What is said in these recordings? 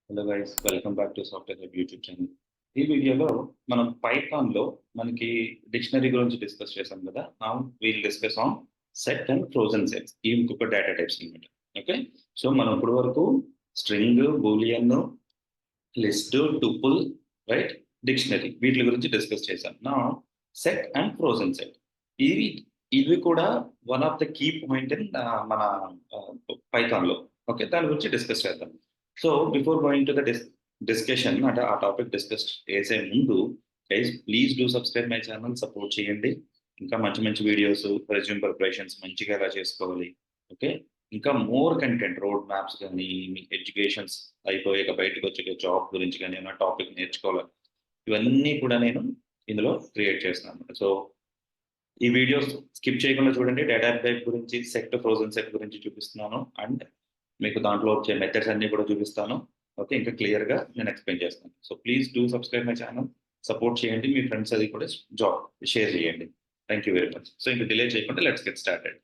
Hello guys, welcome back to software hub YouTube channel. ఈ వీడియోలో మనం పైథాన్లో మనకి డిక్షనరీ గురించి డిస్కస్ చేసాం కదా. Now wheel discuss on set and frozen sets. ఈ ఇంకొక డేటా టైప్స్ అనమాట. ఓకే, సో మనం ఇప్పుడు వరకు string, Boolean, list, tuple, right, dictionary వీటి గురించి డిస్కస్ చేసాం. నా సెట్ అండ్ ఫ్రోజన్ సెట్ ఇవి ఇవి కూడా one of the key point in మన పైథాన్లో. ఓకే, దాని గురించి డిస్కస్ చేద్దాం. So before going to the discussion అంటే ఆ టాపిక్ డిస్కస్ చేసే ముందు guys please do subscribe my channel, support చేయండి. ఇంకా మంచి మంచి వీడియోస్, రెజ్యూమ్ ప్రిపరేషన్స్ మంచిగా ఎలా చేసుకోవాలి, ఓకే, ఇంకా మోర్ కంటెంట్, రోడ్ మ్యాప్స్ కానీ, మీ ఎడ్యుకేషన్స్ అయిపోయాక బయటకు వచ్చే జాబ్ గురించి కానీ ఏమైనా టాపిక్ నేర్చుకోవాలి, ఇవన్నీ కూడా నేను ఇందులో క్రియేట్ చేస్తున్నాను. సో ఈ వీడియోస్ స్కిప్ చేయకుండా చూడండి. డేటా టైప్ గురించి, సెట్, ఫ్రోజన్ సెట్ గురించి చూపిస్తున్నాను అండ్ మీకు దాంట్లో వచ్చే మెథడ్స్ అన్ని కూడా చూపిస్తాను. ఓకే, ఇంకా క్లియర్గా నేను ఎక్స్ప్లెయిన్ చేస్తాను. So please do subscribe my channel, support చేయండి, మీ ఫ్రెండ్స్ అది కూడా జాబ్ షేర్ చేయండి. Thank you very much. So ఇంకా డిలే చేయకుండా లెట్స్ గెట్ స్టార్టెడ్.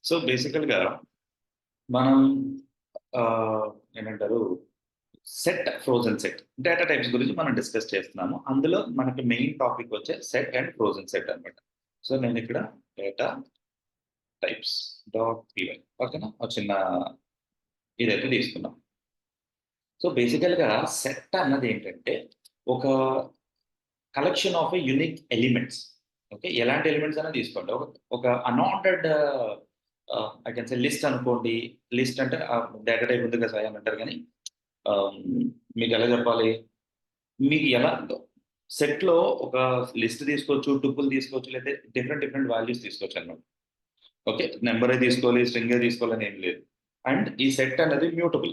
సో బేసికల్గా మనం ఏమంటారు, set, frozen set, data types గురించి మనం డిస్కస్ చేస్తున్నాము. అందులో మనకి మెయిన్ టాపిక్ వచ్చే సెట్ అండ్ ఫ్రోజన్ సెట్ అనమాట. సో నేను ఇక్కడ డేటా టైప్స్ డాట్ పివై ఓకేనా, ఒక చిన్న ఇదైతే తీసుకున్నాం. సో బేసికల్గా సెట్ అన్నది ఏంటంటే ఒక collection of unique elements. Okay, ఎలాంటి ఎలిమెంట్స్ అయినా తీసుకోండి. ఒక unordered I can say list అనుకోండి. లిస్ట్ అంటే డేటా టైప్ ఉంది కదా అని అంటారు, కానీ మీకు ఎలా చెప్పాలి, మీకు ఎలా సెట్లో ఒక లిస్ట్ తీసుకోవచ్చు, టుపుల్ తీసుకోవచ్చు, లేదా డిఫరెంట్ డిఫరెంట్ వాల్యూస్ తీసుకోవచ్చు అన్నమాట. ఓకే, నెంబరే తీసుకోవాలి, స్ట్రింగే తీసుకోవాలని ఏం లేదు. అండ్ ఈ సెట్ అనేది మ్యూటబుల్.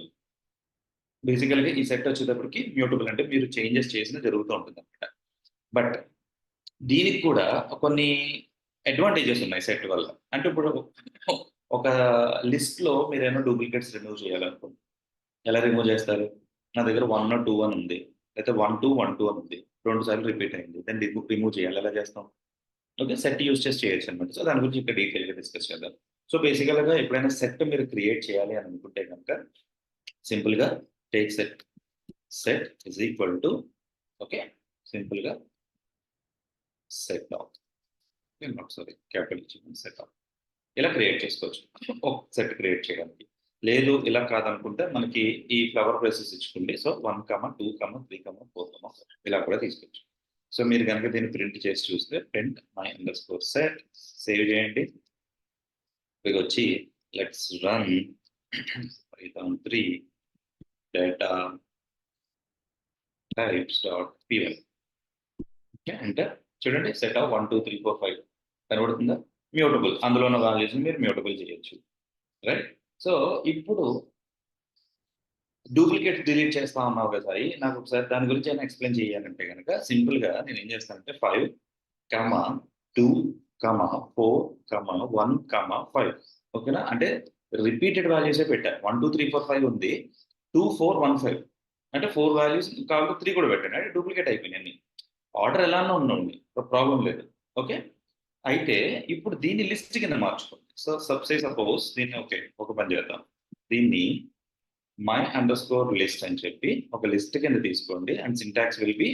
బేసికల్గా ఈ సెట్ వచ్చేటప్పటికి మ్యూటబుల్ అంటే మీరు చేంజెస్ చేసిన జరుగుతూ ఉంటుంది అనమాట. బట్ దీనికి కూడా కొన్ని అడ్వాంటేజెస్ ఉన్నాయి సెట్ వల్ల. అంటే ఇప్పుడు ఒక లిస్ట్లో మీరేమో డూప్లికేట్స్ రిమూవ్ చేయాలనుకోండి, ఎలా రిమూవ్ చేస్తారు? నా దగ్గర 1 2 అని ఉంది, అయితే 1 2 1 2 అని ఉంది, 2 సార్లు రిపీట్ అయింది, దాన్ని రిమూవ్ చేయాలి. ఎలా చేస్తాం? ఓకే, సెట్ యూజ్ చేసి చేయొచ్చు అనమాట. సో దాని గురించి ఇక్కడ డీటెయిల్గా డిస్కస్ చేద్దాం. సో బేసికల్గా ఎప్పుడైనా సెట్ మీరు క్రియేట్ చేయాలి అని అనుకుంటే కనుక సింపుల్గా take set is equal to, okay, సింపుల్గా సెట్ ఆఫ్, సారీ క్యాపిటల్ ఇచ్చి సెట్ ఆఫ్ ఇలా క్రియేట్ చేసుకోవచ్చు ఒక సెట్ క్రియేట్ చేయడానికి. లేదు ఇలా కాదనుకుంటే మనకి ఈ ఫ్లవర్ ప్లేసెస్ ఇచ్చుకోండి. సో 1 2 3 4 ఇలా కూడా తీసుకోవచ్చు. సో మీరు కనుక దీన్ని ప్రింట్ చేసి చూస్తే print my underscore set save చేయండి. ఇక వచ్చి let's run Python 3 data types dot PY. Okay, అంటే చూడండి సెట్ ఆఫ్ 1 2 3 4 5 కనబడుతుందా? మ్యూటబుల్, అందులో ఉన్న వాల్యూస్ మీరు మ్యూటబుల్ చేయొచ్చు, రైట్. సో ఇప్పుడు డూప్లికేట్ డిలీట్ చేస్తా ఉన్నావు కదా, నాకు ఒకసారి దాని గురించి ఏమైనా ఎక్స్ప్లెయిన్ చేయాలంటే కనుక సింపుల్గా నేను ఏం చేస్తానంటే 5 2 4 1 5 ఓకేనా. అంటే రిపీటెడ్ వాల్యూసే పెట్టాను. 1 2 3 4 5 ఉంది, 2 4 1 5 అంటే 4 వాల్యూస్ కావాలి, 3 కూడా పెట్టాను. అంటే డూప్లికేట్ అయిపోయినాయి. ఆర్డర్ ఎలానో ఉండండి, ప్రాబ్లం లేదు. ఓకే, అయితే ఇప్పుడు దీన్ని లిస్ట్ కింద మార్చుకోండి. సో సపోజ్ దీన్ని ఒక పని చేద్దాం. దీన్ని మై అండర్ స్కోర్ లిస్ట్ అని చెప్పి ఒక లిస్ట్ కింద తీసుకోండి. అండ్ సింటాక్స్ విల్ బి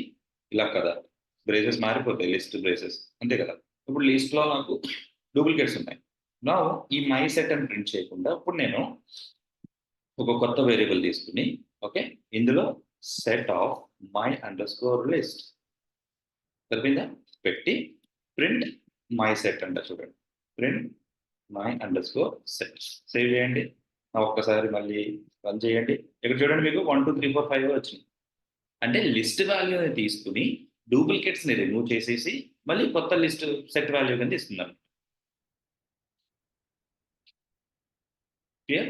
ఇలా కదా, బ్రేసెస్ మారిపోతాయి, లిస్ట్ బ్రేసెస్ అంతే కదా. ఇప్పుడు లిస్ట్లో నాకు డూప్లికేట్స్ ఉన్నాయి. నా ఈ మై సెట్ అని ప్రింట్ చేయకుండా ఇప్పుడు నేను ఒక కొత్త వేరియబుల్ తీసుకుని, ఓకే, ఇందులో set of my under score list సరిపోయిందా పెట్టి ప్రింట్ మై సెట్ అంట. చూడండి, print my underscore set save చేయండి. ఒక్కసారి మళ్ళీ రన్ చేయండి. ఇక్కడ చూడండి, మీకు 1 2 3 4 5 వచ్చింది. అంటే లిస్ట్ వాల్యూని తీసుకుని డూప్లికేట్స్ని రిమూవ్ చేసేసి మళ్ళీ కొత్త లిస్ట్ సెట్ వాల్యూ కింద ఇస్తున్నాను. క్లియర్?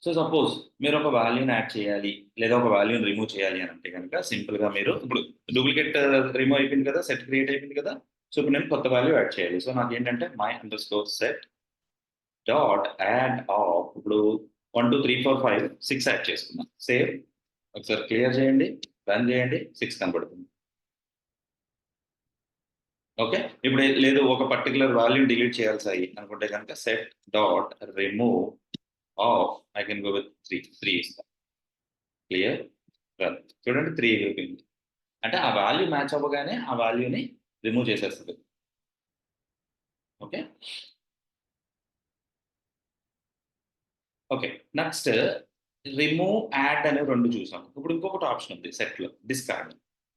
సో సపోజ్ మీరు ఒక వాల్యూని యాడ్ చేయాలి లేదా ఒక వాల్యూని రిమూవ్ చేయాలి అని అంటే కనుక సింపుల్గా మీరు ఇప్పుడు డూప్లికేట్ రిమూవ్ అయిపోయింది కదా, సెట్ క్రియేట్ అయిపోయింది కదా. సో ఇప్పుడు నేను కొత్త వాల్యూ యాడ్ చేయాలి. సో నాకు ఏంటంటే my underscore set dot add of, ఇప్పుడు 1 2 3 4 5 6 యాడ్ చేసుకున్నాం. సేవ్, ఒకసారి క్లియర్ చేయండి, రన్ చేయండి, 6 కనబడుతుంది. ఓకే, ఇప్పుడు లేదు ఒక పర్టికులర్ వాల్యూ డిలీట్ చేయాల్సి అనుకుంటే కనుక set dot remove of, I can go with 3 ఇస్తాం. Clear run. చూడండి 3 ఎగిరిపోయింది. అంటే ఆ వాల్యూ మ్యాచ్ అవ్వగానే ఆ వాల్యూని రిమూవ్ చేసేస్తుంది. Okay. Okay. Next remove, add అనే 2 చూసాం. ఇప్పుడు ఇంకొకటి ఆప్షన్ ఉంది సెట్‌లో, డిస్కార్డ్.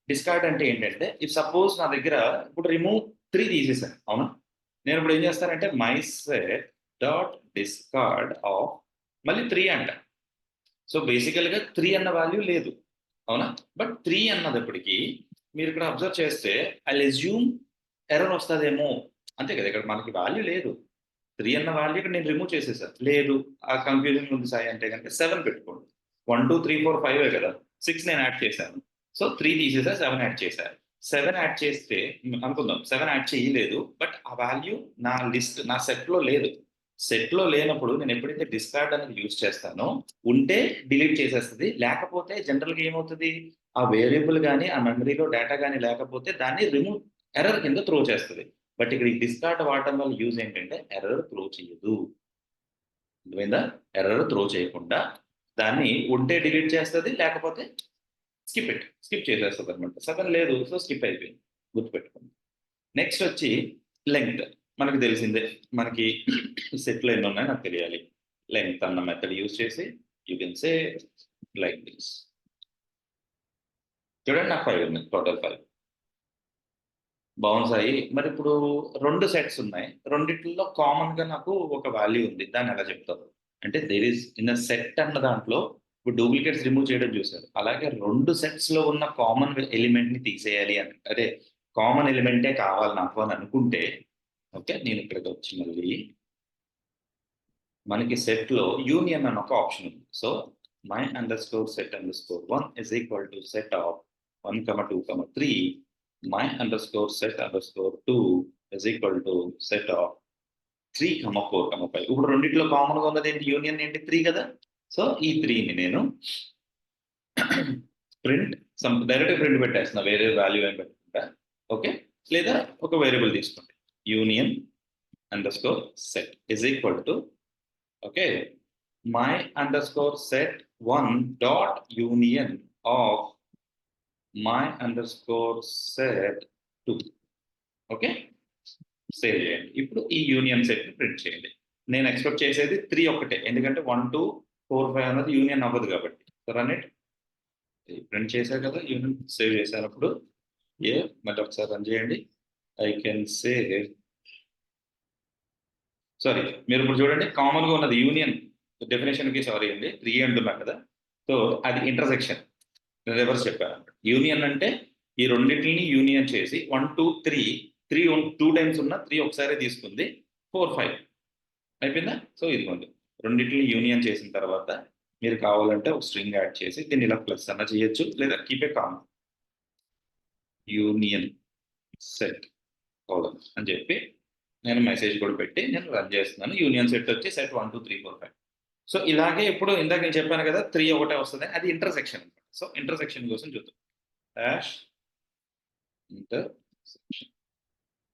డిస్కార్డ్ అంటే ఏంటంటే, ఇఫ్ సపోజ్ నా దగ్గర ఇప్పుడు రిమూవ్ 3 తీసేసాను. అవునా? నేను ఇప్పుడు ఏం చేస్తానంటే my set dot discard of మళ్ళీ 3 అంట. సో బేసికల్‌గా 3 అన్న వాల్యూ లేదు. అవునా? బట్ 3 అన్నదప్పటికి మీరు ఇక్కడ అబ్జర్వ్ చేస్తే ఐ అస్యూమ్ ఎర్రర్ వస్తదేమో. అంతే కదా! ఇక్కడ మనకి వాల్యూ లేదు. 3 అన్న వాల్యూ ఇక్కడ నేను రిమూవ్ చేసేసా. లేదు ఆ కన్‌ఫ్యూజన్ ఉంది సాయి అంటే గనుక 7 పెట్టుకోండి. 1, 2, 3, 4, 5 కదా! 6 నేను యాడ్ చేశాను. సో 3 తీసేసా, 7 యాడ్ చేశా. 7 యాడ్ చేస్తే అనుకుందాం 7 యాడ్ చేయలేదు. బట్ ఆ వాల్యూ నా లిస్ట్ నా సెట్‌లో లేదు. సెట్‌లో లేనప్పుడు నేను ఎప్పుడైతే డిస్కార్డ్ అనేది యూజ్ చేస్తానో ఉంటే డిలీట్ చేసేస్తది. లేకపోతే జనరల్‌గా ఏమవుతది? ఆ వేరియబుల్ గాని, ఆ మెమరీలో డేటా గాని లేకపోతే దాన్ని రిమూవ్ ఎర్రర్ కింద త్రో చేస్తది. బట్ ఇక్కడ ఈ డిస్కార్డ్ వాడటం వల్ల యూజ్ ఏంటంటే ఎర్రర్ త్రో చేయదు. అర్థమైందా? ఎర్రర్ త్రో చేయకుండా దాన్ని ఉంటే డిలీట్ చేస్తది. లేకపోతే స్కిప్ చేసేస్తదనమాట. 7 లేదు. సో స్కిప్ అయిపోయింది. గుర్తుపెట్టుకోండి. నెక్స్ట్ వచ్చి లెంగ్త్. మనకు తెలిసిందే. మనకి సెట్‌లో ఎన్నున్నాయో నాకు తెలియాలి. లెంగ్త్ అన్న మెథడ్ యూజ్ చేసి you can say like this. చూడండి నాకు 5 ఉన్నాయి. టోటల్ 5. బావుంది సాయి. మరిప్పుడు 2 సెట్స్ ఉన్నాయి. రెండిట్లో కామన్‌గా నాకు ఒక వాల్యూ ఉంది. దాన్ని ఎలా చెప్తావు? అంటే there is in a set అన్న దాంట్లో ఇప్పుడు డూప్లికేట్స్ రిమూవ్ చేయడం చూసారు. అలాగే 2 సెట్స్‌లో ఉన్న కామన్ ఎలిమెంట్‌ని తీసేయాలి అని అదే కామన్ ఎలిమెంటే కావాలి నాకు అని అనుకుంటే ఓకే. నేను ఇక్కడికి వచ్చి మళ్ళీ మనకి సెట్‌లో యూనియన్ అని ఒక ఆప్షన్ ఉంది. So my underscore set underscore 1 is equal to set of 1, 2, 3 my underscore set underscore 2 is equal to set of 3, 4, 5. ఇప్పుడు రెండిట్లో కామన్ గా ఉన్నది ఏంటి? యూనియన్ ఏంటి? 3 కదా! సో ఈ 3ని నేను ప్రింట్ డైరెక్ట్ ప్రింట్ పెట్టేస్తున్నా. వేరే వాల్యూ ఏం పెట్టకుండా. ఓకే. లేదా ఒక వేరియబుల్ తీసుకోండి. Union underscore set is equal to okay my underscore set 1 dot union of my underscore set 2 okay save చేయండి. ఇప్పుడు ఈ యూనియన్ సెట్ ప్రింట్ చేయండి. నేను ఎక్స్పెక్ట్ చేసేది 3 ఒక్కటే. ఎందుకంటే 1, 2, 4, 5 అన్నది యూనియన్ అవ్వదు కాబట్టి. So run it. ప్రింట్ చేశారు కదా! యూనియన్ సేవ్ చేసినప్పుడు మళ్ళీ ఒకసారి రన్ చేయండి. ఐ కెన్ సే సారీ మీరు ఇప్పుడు చూడండి కామన్‌గా ఉన్నది యూనియన్ డెఫినిషన్‌కి సారీ అండి. 3 అంటున్నా కదా! సో అది ఇంటర్సెక్షన్. రివర్స్ చెప్పాను. యూనియన్ అంటే ఈ రెండిటిని యూనియన్ చేసి 1, 2, 3 2 టైమ్స్ ఉన్న 3 ఒకసారి తీసుకుంది 4, 5 అయిపోయిందా? సో ఇదిగోండి రెండిటిని యూనియన్ చేసిన తర్వాత మీరు కావాలంటే ఒక స్ట్రింగ్ యాడ్ చేసి దీన్ని ఇలా ప్లస్ అన్న చేయొచ్చు లేదా keep a common union set అని చెప్పి నేను మెసేజ్ కూడా పెట్టి నేను రన్ చేస్తున్నాను. యూనియన్ సెట్ వచ్చి సెట్ 1, 2, 3, 4, 5. సో ఇలాగే ఇప్పుడు ఇందాక నేను చెప్పాను కదా 3 ఒకటే వస్తుంది. అది ఇంటర్సెక్షన్. సో ఇంటర్సెక్షన్ కోసం చూద్దాం. Dash intersection.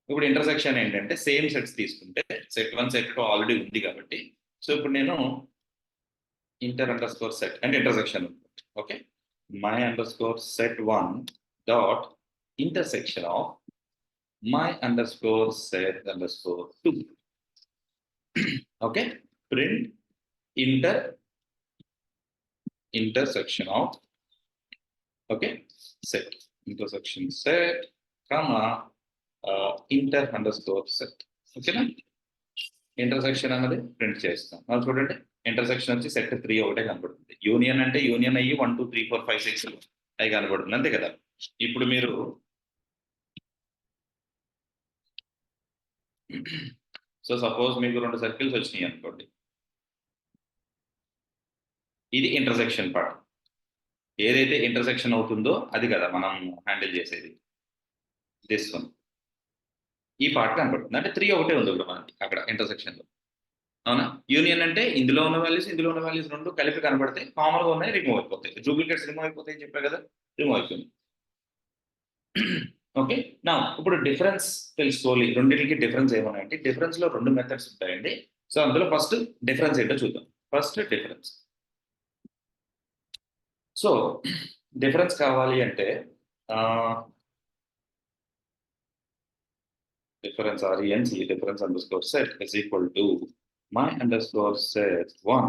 ఇప్పుడు ఇంటర్సెక్షన్ ఏంటంటే సేమ్ సెట్స్ తీసుకుంటే సెట్ 1 సెట్ 2 ఆల్రెడీ ఉంది కాబట్టి సో ఇప్పుడు నేను ఇంటర్ అండర్ స్కోర్ సెట్ అంటే intersection okay my underscore set 1 dot intersection of my underscore set under score 2 okay print intersection of okay set intersection set comma inter underscore set ఓకేనా intersection అన్నది print చేస్తాం. మనం చూడండి intersection వచ్చి set 3 ఒకటే కనబడుతుంది. Union అంటే union అయ్యి 1, 2, 3, 4, 5, 6 అవి కనబడుతుంది అంతే కదా! ఇప్పుడు మీరు సో సపోజ్ మీకు 2 సర్కిల్స్ వచ్చినాయి అనుకోండి. ఇది ఇంటర్సెక్షన్ పార్ట్. ఏదైతే ఇంటర్సెక్షన్ అవుతుందో అది కదా మనం హ్యాండిల్ చేసేది. This one. ఈ పార్ట్ కనబడుతుంది. అంటే 3 ఒకటే ఉంది ఇప్పుడు మనకి అక్కడ ఇంటర్సెక్షన్‌లో. అవునా? యూనియన్ అంటే ఇందులో ఉన్న వాల్యూస్, ఇందులో ఉన్న వాల్యూస్ 2 కలిపి కనబడతాయి. కామన్‌గా ఉన్నాయి రిమూవ్ అయిపోతాయి. డూప్లికేట్స్ రిమూవ్ అయిపోతాయని చెప్పా కదా! రిమూవ్ అయిపోయింది. ఓకే. నౌ ఇప్పుడు డిఫరెన్స్ తెలుసుకోవాలి. రెండిటికి డిఫరెన్స్ ఏమన్నాయంటే డిఫరెన్స్‌లో 2 మెథడ్స్ ఉంటాయండి. సో అందులో ఫస్ట్ డిఫరెన్స్ ఏంటో చూద్దాం. First difference. సో డిఫరెన్స్ కావాలి అంటే difference RENC difference underscore set is equal to my underscore set 1.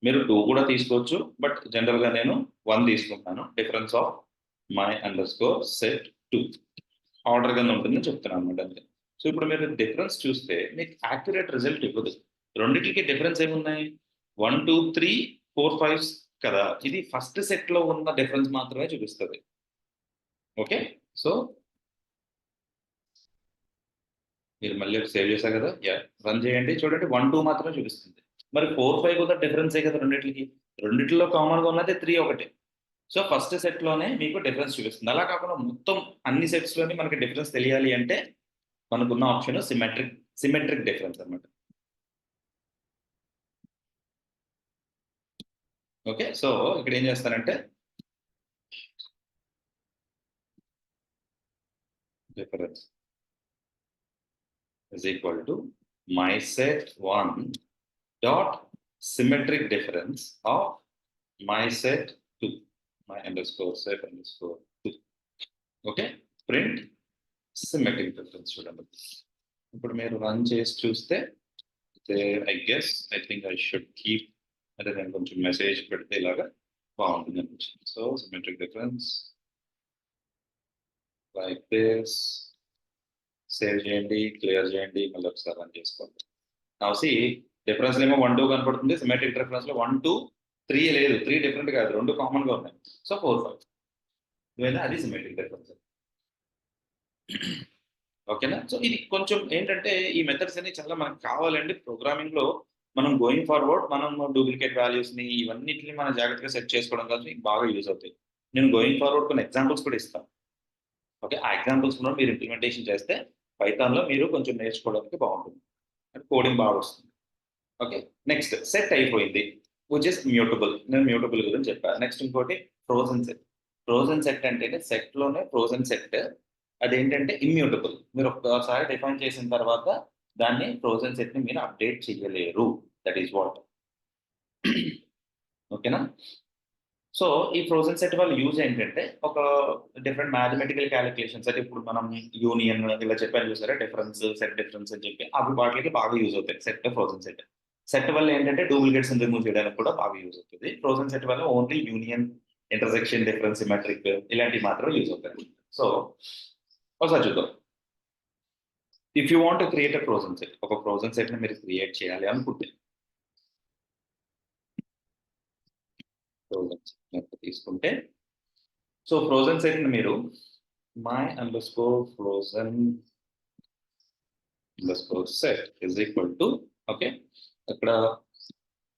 మీరు 2 కూడా తీసుకోవచ్చు, బట్ జనరల్ గా నేను 1 తీసుకుంటాను. Difference of my underscore set 2 order గా ఉంటుందని చెప్తున్నాను అనమాట అంతే. సో ఇప్పుడు మీరు డిఫరెన్స్ చూస్తే మీకు యాక్యురేట్ రిజల్ట్ ఇవ్వదు. రెండింటికి డిఫరెన్స్ ఏమున్నాయి? 1 2 3 4 5 కదా. ఇది ఫస్ట్ సెట్ లో ఉన్న డిఫరెన్స్ మాత్రమే చూపిస్తుంది. ఓకే, సో మీరు మళ్ళీ సేవ్ చేశారు కదా, రన్ చేయండి, చూడండి 1 2 మాత్రమే చూపిస్తుంది. మరి 4 5 కూడా డిఫరెన్సే కదా రెండిట్లకి. రెండిట్లో కామన్ గా ఉన్నది 3 ఒకటి. సో ఫస్ట్ సెట్ లోనే మీకు డిఫరెన్స్ చూపిస్తుంది. అలా కాకుండా మొత్తం అన్ని సెట్స్ లోని మనకి డిఫరెన్స్ తెలియాలి అంటే మనకున్న ఆప్షన్ సిమెట్రిక్ డిఫరెన్స్ అన్నమాట. ఓకే, సో ఇక్కడ ఏం చేస్తానంటే difference is equal to my set 1 dot symmetric difference of my set 2, my underscore set underscore 2. Okay, print symmetric difference చూడండి. ఇప్పుడు మీరు రన్ చేసి చూస్తే I think I should keep అంటే నేను కొంచెం మెసేజ్ పెడితే ఇలాగా బాగుంటుంది అనిపించింది. So symmetric difference like this, save చేయండి, క్లియర్ చేయండి, మళ్ళీ ఒకసారి రన్ చేసుకోండి. నవ్సి డిఫరెన్స్ ఏమో 1 2 కనపడుతుంది. సిమెట్రిక్ డిఫరెన్స్ లో 1 2 3 లేదు, 3 డిఫరెంట్ కాదు, 2 కామన్ గా ఉన్నాయి. సో 4 5 ఇవైనా అది సిమెట్రిక్ డిఫరెన్స్. ఓకేనా? సో ఇది కొంచెం ఏంటంటే ఈ మెథడ్స్ అన్ని చాలా మనకు కావాలండి ప్రోగ్రామింగ్ లో. మనం గోయింగ్ ఫార్వర్డ్ మనం డూప్లికేట్ వాల్యూస్ ని ఇవన్నిటిని మనం జాగ్రత్తగా సెట్ చేసుకోవడం కోసం బాగా యూజ్ అవుతాయి. నేను గోయింగ్ ఫార్వర్డ్ కొన్ని ఎగ్జాంపుల్స్ కూడా ఇస్తాను. ఓకే, ఆ ఎగ్జాంపుల్స్ కూడా మీరు ఇంప్లిమెంటేషన్ చేస్తే పైథాన్లో మీరు కొంచెం నేర్చుకోవడానికి బాగుంటుంది, కోడింగ్ బాగా వస్తుంది. ఓకే, నెక్స్ట్ సెట్ అయిపోయింది, విచ్ ఇస్ మ్యూటబుల్. నేను మ్యూటబుల్ గురించి చెప్పాను. నెక్స్ట్ ఇంకోటి ఫ్రోజన్ సెట్. ఫ్రోజన్ సెట్ అంటే సెట్లోనే ఫ్రోజన్ సెట్ అదేంటంటే ఇమ్యూటబుల్. మీరు ఒక్కసారి డిఫైన్ చేసిన తర్వాత దాన్ని ఫ్రోజన్ సెట్ని మీరు అప్డేట్ చేయలేరు. That is what. ఓకేనా? సో ఈ ఫ్రోజన్ సెట్ వల్ల యూజ్ ఏంటంటే ఒక డిఫరెంట్ మ్యాథమెటికల్ క్యాలిక్యులేషన్స్ అంటే ఇప్పుడు మనం యూనియన్ ఇలా చెప్పాను చూసారా, డిఫరెన్స్ సెట్ డిఫరెన్స్ అని చెప్పి అవి వాటికి బాగా యూజ్ అవుతాయి. Set frozen set. సెట్ వల్ల ఏంటంటే డూప్లికేట్స్ రిమూవ్ చేయడానికి కూడా బాగా యూజ్ అవుతుంది. ఫ్రోజన్ సెట్ వల్ల only union, intersection, difference, symmetric ఇలాంటివి మాత్రం యూజ్ అవుతాయి. సో ఒకసారి చూద్దాం. If you want create a frozen set, ఒక ఫ్రోజన్ సెట్ ని మీరు క్రియేట్ చేయాలి అనుకుంటే ఫ్రోజన్ సెట్ తీసుకుంటే, సో ఫ్రోజన్ సెట్ ని మీరు my underscore frozen underscore set is equal to, okay, అక్కడ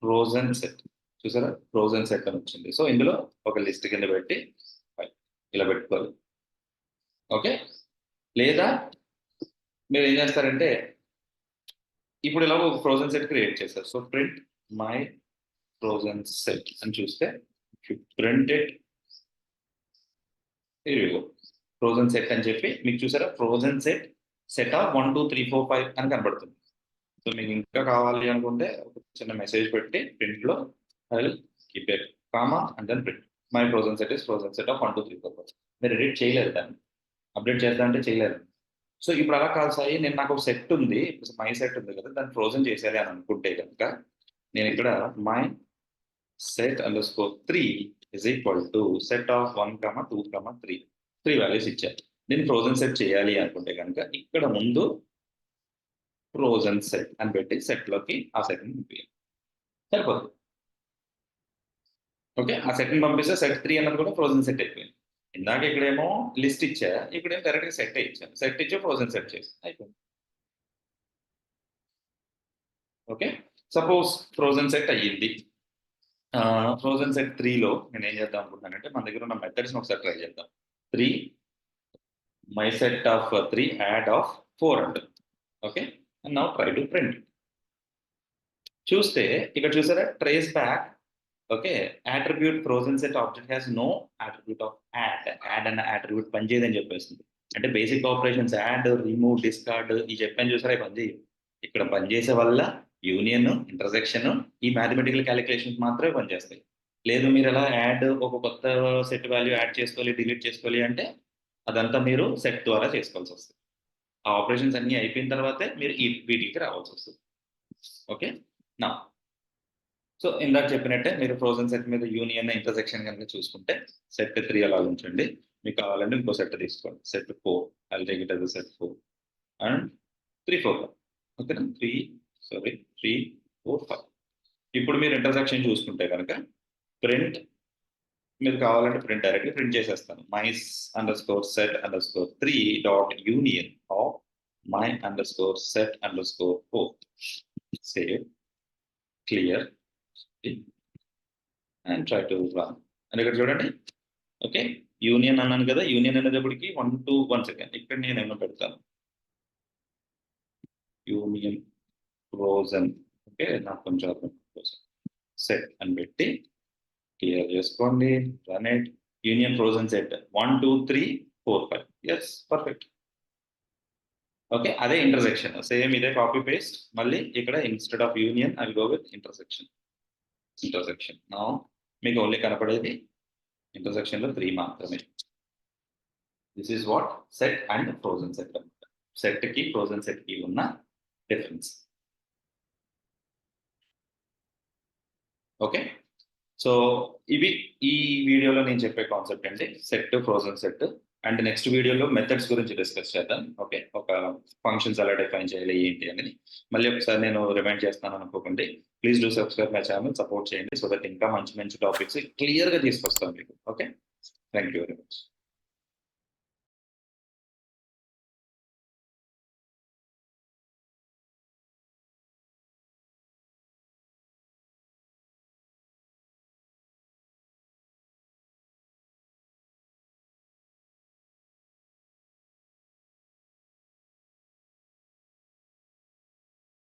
ఫ్రోజన్ సెట్ చూసారా, ఫ్రోజన్ సెట్ అని వచ్చింది. సో ఇందులో ఒక లిస్ట్ కింద పెట్టి ఇలా పెట్టుకోవాలి. ఓకే, లేదా మీరు ఏం చేస్తారంటే ఇప్పుడు ఇలా ఒక ఫ్రోజన్ సెట్ క్రియేట్ చేస్తారు. So print my frozen set అని చూస్తే ప్రింట్ ఇట్ ఫ్రోజన్ సెట్ అని చెప్పి మీకు చూసారా, ఫ్రోజన్ సెట్ సెట్ ఆఫ్ 1 2 3 4 5 అని కనబడుతుంది. సో మీకు ఇంకా కావాలి అనుకుంటే ఒక చిన్న మెసేజ్ పెట్టి ప్రింట్ లో I will keep it comma and then print my frozen set is frozen set of 1 2 3 4 5. మీరు ఎడిట్ చేయలేదు, దాన్ని అప్డేట్ చేద్దామంటే చేయలేదు. సో ఇప్పుడు అలా కాదు సాయి, నేను నాకు ఒక సెట్ ఉంది, మై సెట్ ఉంది కదా, దాన్ని ఫ్రోజన్ చేసేయాలి అని అనుకుంటే కనుక నేను ఇక్కడ my set underscore 3 is equal to set of 1 2 3 values ఇచ్చారు. దీన్ని ఫ్రోజన్ సెట్ చేయాలి అనుకుంటే కనుక ఇక్కడ ముందు ఫ్రోజన్ సెట్ అని పెట్టి సెట్ లోకి ఆ సెట్ ని పంపించాలి, సరిపోతుంది. ఓకే, ఆ సెట్ ని పంపిస్తే సెట్ 3 అన్నది కూడా ఫ్రోజన్ సెట్ అయిపోయింది. ఇందాక ఇక్కడేమో లిస్ట్ ఇచ్చా, ఇక్కడేమో డైరెక్ట్ గా సెట్ ఇచ్చాను. సెట్ ఇచ్చి ఫ్రోజన్ సెట్ చేసి అయిపోయింది. ఓకే, సపోజ్ ఫ్రోజన్ సెట్ అయ్యింది. ఫ్రోజన్ సెట్ 3లో నేను ఏం చేద్దాం అనుకుంటున్నానంటే మన దగ్గర ఉన్న మెథడ్స్ ఒకసారి ట్రై చేద్దాం. 3 my set of 3 add of 4 అంటుంది. Okay, and now try to print. చూస్తే ఇక్కడ చూసారా, trace back. Okay, attribute frozen set object has no attribute of add అన్న అట్రిబ్యూట్ పనిచేయదని చెప్పేస్తుంది. అంటే basic operations add, remove, discard ఈ చెప్పాను చూసారా, ఈ పనిచేయవు. ఇక్కడ పనిచేసే వల్ల యూనియన్, ఇంటర్సెక్షన్ ఈ మ్యాథమెటికల్ క్యాలిక్యులేషన్స్ మాత్రమే పనిచేస్తాయి. లేదు మీరు ఎలా ఒక కొత్త సెట్ వాల్యూ యాడ్ చేసుకోవాలి, డిలీట్ చేసుకోవాలి అంటే అదంతా మీరు సెట్ ద్వారా చేసుకోవాల్సి వస్తుంది. ఆ ఆపరేషన్స్ అన్నీ అయిపోయిన తర్వాతే మీరు వీటికి రావాల్సి వస్తుంది. ఓకే. నా సో ఇందాక చెప్పినట్టే మీరు ఫ్రోజన్ సెట్ మీద యూనియన్ ఇంటర్సెక్షన్ కనుక చూసుకుంటే సెట్ 3 అలా ఉంచండి. మీకు కావాలంటే ఇంకో సెట్ తీసుకోండి. Set 4 I take it as set 4 and 3, 4 ఓకేనా. 3 4 5. ఇప్పుడు మీరు ఇంటర్సెక్షన్ చూసుకుంటే కనుక ప్రింట్ మీరు కావాలంటే డైరెక్ట్లీ ప్రింట్ చేసేస్తాను. మైస్ underscore set underscore 3 dot union of my underscore set underscore 4. Save, clear and try to run. And ఇక్కడ చూడండి. ఓకే. యూనియన్ అన్నాను కదా, యూనియన్ అనేటప్పటికి 1 to 1 సెకండ్. ఇక్కడ నేను ఏమో పెడతాను, యూనియన్ ఫ్రోజన్. ఓకే, నాకు కొంచెం అర్థం కోసం సెట్ అని పెట్టి క్లియర్ చేసుకోండి. Run it. Union frozen set 1 2 3 4 5. Yes, perfect. Okay, అదే ఇంటర్సెక్షన్. సేమ్ ఇదే కాపీ పేస్ట్. మళ్ళీ ఇక్కడ instead of union I go with intersection. నా మీకు ఓన్లీ కనపడేది ఇంటర్సెక్షన్ లో 3 మాత్రమే. This is what set and frozen set అనమాట. సెట్ కి ఫ్రోజన్ సెట్ కి ఉన్న డిఫరెన్స్. ఓకే. సో ఇవి ఈ వీడియోలో నేను చెప్పే కాన్సెప్ట్ అండి, set, frozen set. And next వీడియోలో మెథడ్స్ గురించి డిస్కస్ చేద్దాం. ఓకే, ఒక ఫంక్షన్స్ ఎలా డిఫైన్ చేయాలి ఏంటి అనేది మళ్ళీ ఒకసారి నేను రిమైండ్ చేస్తాను అనుకోకండి. Please do subscribe my channel, support చేయండి సో దట్ ఇంకా మంచి మంచి టాపిక్స్ క్లియర్గా తీసుకొస్తాం మీకు. Okay, thank you very much.